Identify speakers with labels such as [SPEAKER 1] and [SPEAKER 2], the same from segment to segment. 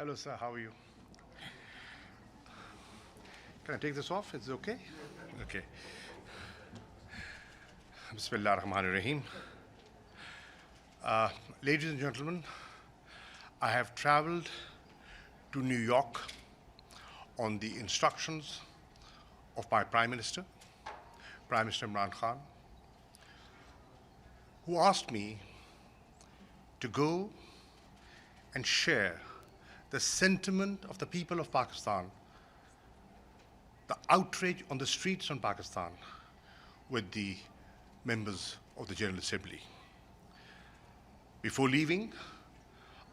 [SPEAKER 1] Hello, sir. How are you? Can I take this off? Is it okay? Okay. Bismillah ar-Rahman ar-Rahim. Ladies and gentlemen, I have traveled to New York on the instructions of my Prime Minister, Prime Minister Imran Khan, who asked me to go and share the sentiment of the people of Pakistan, the outrage on the streets in Pakistan, with the members of the General Assembly. Before leaving,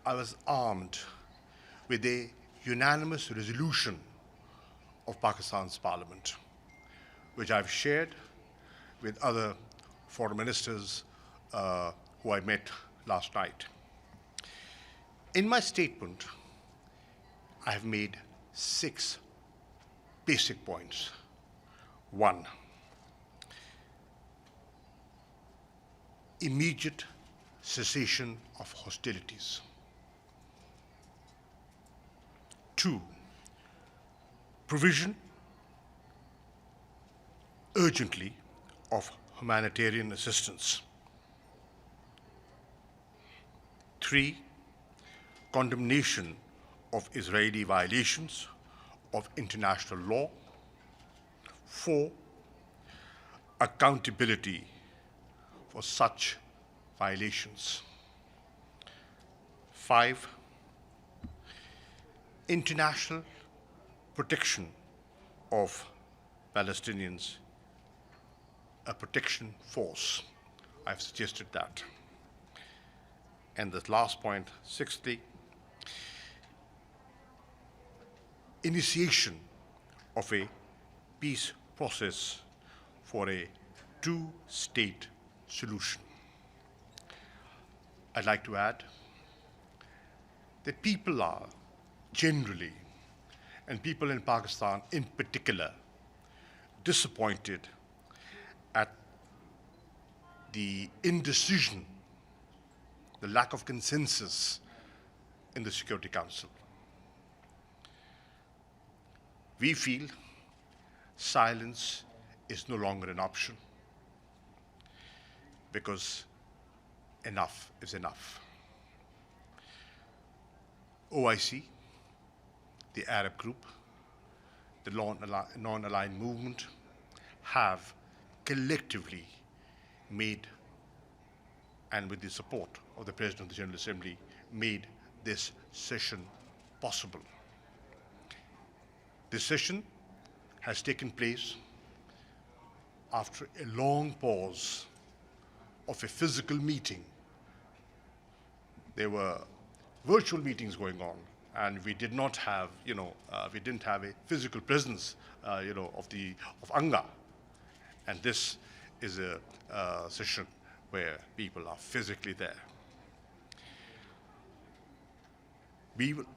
[SPEAKER 1] I was armed with a unanimous resolution of Pakistan's parliament, which I've shared with other foreign ministers who I met last night. In my statement, I have made 6 basic points. 1, immediate cessation of hostilities. 2, provision urgently of humanitarian assistance. 3, condemnation of Israeli violations of international law. 4, accountability for such violations. 5, international protection of Palestinians, a protection force. I've suggested that. And the last point, 6th, initiation of a peace process for a 2-state solution. I'd like to add that people are generally, and people in Pakistan in particular, disappointed at the indecision, the lack of consensus in the Security Council. We feel silence is no longer an option because enough is enough. OIC, the Arab group, the non-aligned movement have collectively made, and with the support of the President of the General Assembly, made this session possible. This session has taken place after a long pause of a physical meeting. There were virtual meetings going on, and we did not have, we didn't have a physical presence, of Anga. And this is a session where people are physically there.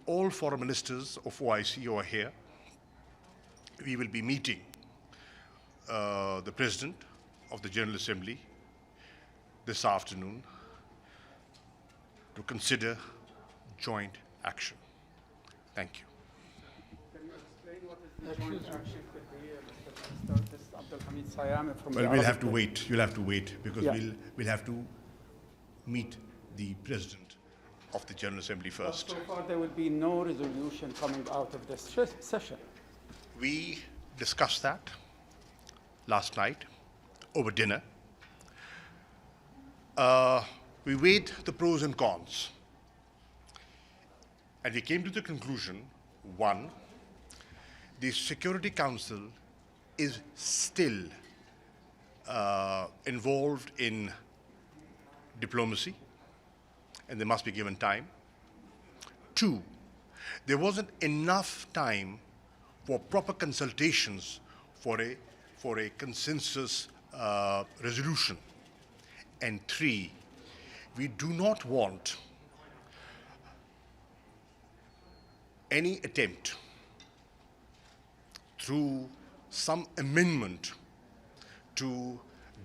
[SPEAKER 1] All foreign ministers of OIC who are here. We will be meeting the President of the General Assembly this afternoon to consider joint action. Thank you.
[SPEAKER 2] Can you explain what is the joint action could be, Mr. Minister? This is Abdul Hamid Sayami from
[SPEAKER 1] Well, we'll have to wait. You'll have to wait because we'll have to meet the President of the General Assembly first.
[SPEAKER 2] So far, there will be no resolution coming out of this session.
[SPEAKER 1] We discussed that last night over dinner. We weighed the pros and cons, and we came to the conclusion, 1, the Security Council is still involved in diplomacy, and they must be given time. 2, there wasn't enough time for proper consultations for a consensus resolution. And 3, we do not want any attempt through some amendment to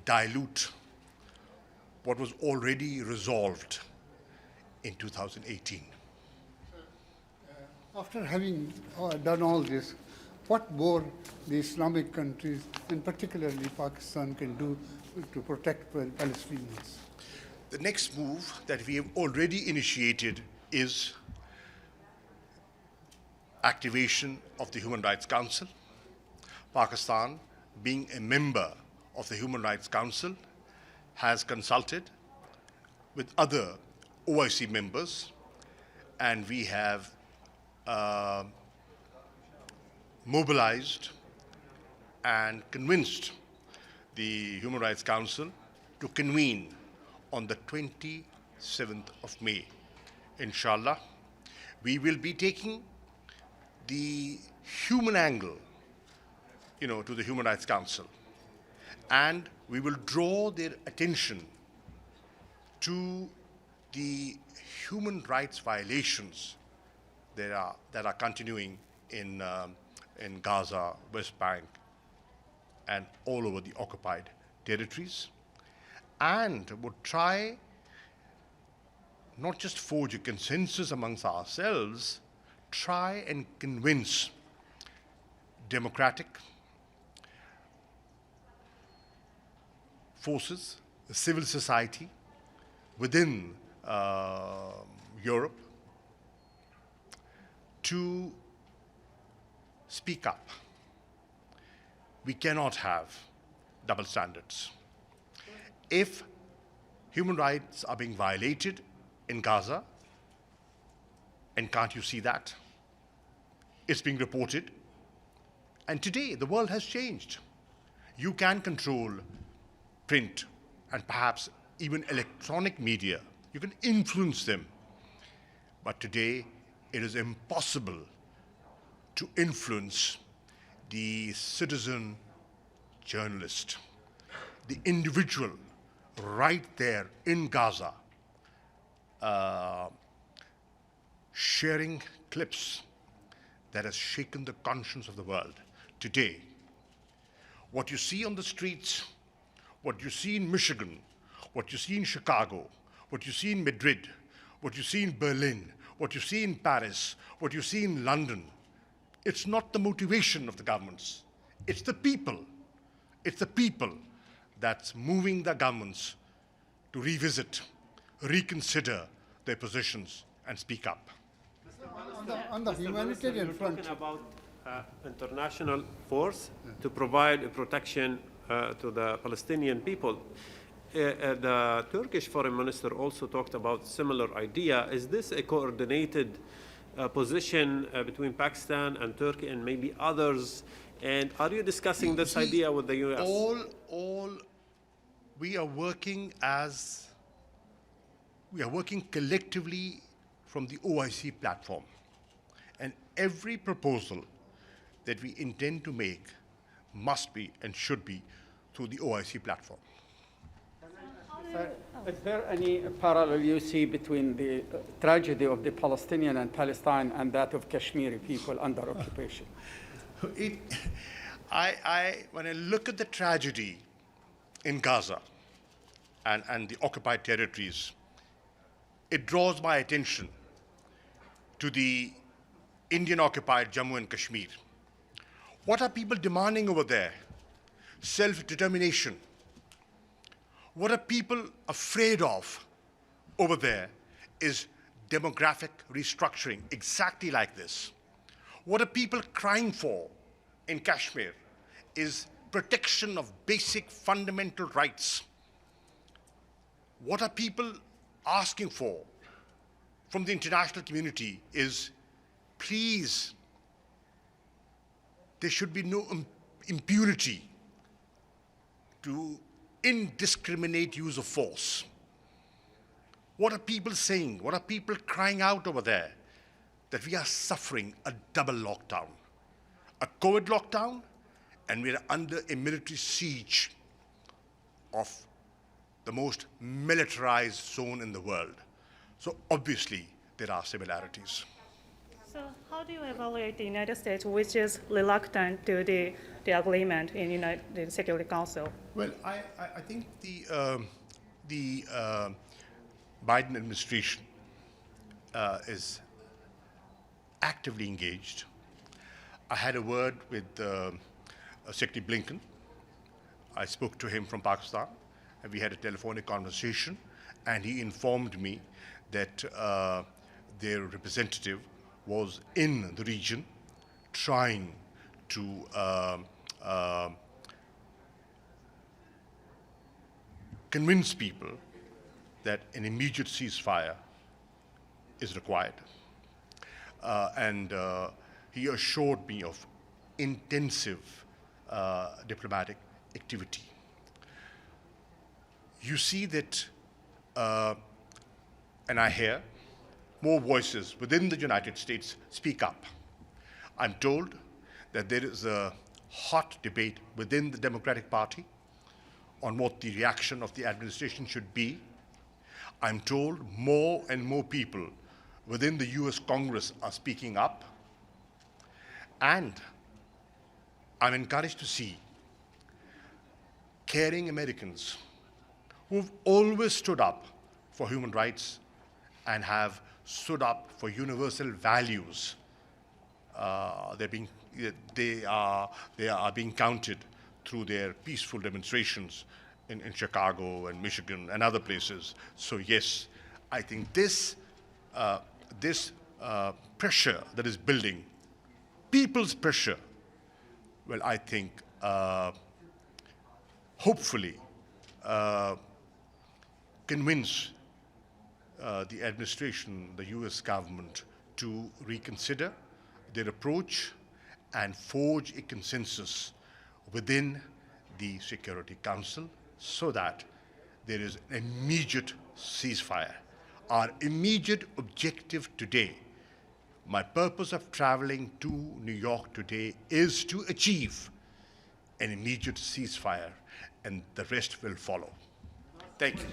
[SPEAKER 1] dilute what was already resolved in 2018.
[SPEAKER 3] After having done all this, what more the Islamic countries, and particularly Pakistan, can do to protect Palestinians?
[SPEAKER 1] The next move that we have already initiated is activation of the Human Rights Council. Pakistan, being a member of the Human Rights Council, has consulted with other OIC members, and we have mobilized and convinced the Human Rights Council to convene on the 27th of May. Inshallah, we will be taking the human angle, to the Human Rights Council, and we will draw their attention to the human rights violations that are continuing in Gaza, West Bank, and all over the occupied territories, and would try not just forge a consensus amongst ourselves, try and convince democratic forces, the civil society within Europe to speak up. We cannot have double standards. If human rights are being violated in Gaza, and can't you see that? It's being reported. And today, the world has changed. You can control print and perhaps even electronic media. You can influence them. But today, it is impossible to influence the citizen journalist, the individual right there in Gaza, sharing clips that has shaken the conscience of the world. Today, what you see on the streets, what you see in Michigan, what you see in Chicago, what you see in Madrid, what you see in Berlin, what you see in Paris, what you see in London, it's not the motivation of the governments. It's the people. It's the people that's moving the governments to revisit, reconsider their positions and speak up.
[SPEAKER 3] On the humanitarian front,
[SPEAKER 4] talking about international force to provide protection to the Palestinian people. The Turkish foreign minister also talked about similar idea. Is this a coordinated position between Pakistan and Turkey and maybe others? And are you discussing this idea with the U.S.?
[SPEAKER 1] We are working collectively from the OIC platform. And every proposal that we intend to make must be and should be through the OIC platform.
[SPEAKER 2] Is there any parallel you see between the tragedy of the Palestinian and Palestine and that of Kashmiri people under occupation?
[SPEAKER 1] When I look at the tragedy in Gaza and the occupied territories, it draws my attention to the Indian-occupied Jammu and Kashmir. What are people demanding over there? Self-determination. What are people afraid of over there is demographic restructuring, exactly like this. What are people crying for in Kashmir is protection of basic fundamental rights. What are people asking for from the international community is, please, there should be no impunity to indiscriminate use of force. What are people saying? What are people crying out over there? That we are suffering a double lockdown, a COVID lockdown, and we are under a military siege of the most militarized zone in the world. So obviously, there are similarities.
[SPEAKER 5] So how do you evaluate the United States, which is reluctant to the agreement in the Security Council?
[SPEAKER 1] Well, I think the Biden administration is actively engaged. I had a word with Secretary Blinken. I spoke to him from Pakistan, and we had a telephonic conversation, and he informed me that their representative was in the region trying to convince people that an immediate ceasefire is required. And he assured me of intensive diplomatic activity. You see that, and I hear more voices within the United States speak up. I'm told that there is a hot debate within the Democratic Party on what the reaction of the administration should be. I'm told more and more people within the US Congress are speaking up. And I'm encouraged to see caring Americans who've always stood up for human rights and have stood up for universal values. They are being counted through their peaceful demonstrations in Chicago and Michigan and other places. So yes, I think this pressure that is building, people's pressure, well, I think hopefully convince the administration, the US government, to reconsider their approach and forge a consensus within the Security Council so that there is an immediate ceasefire. Our immediate objective today, my purpose of traveling to New York today, is to achieve an immediate ceasefire, and the rest will follow. Thank you.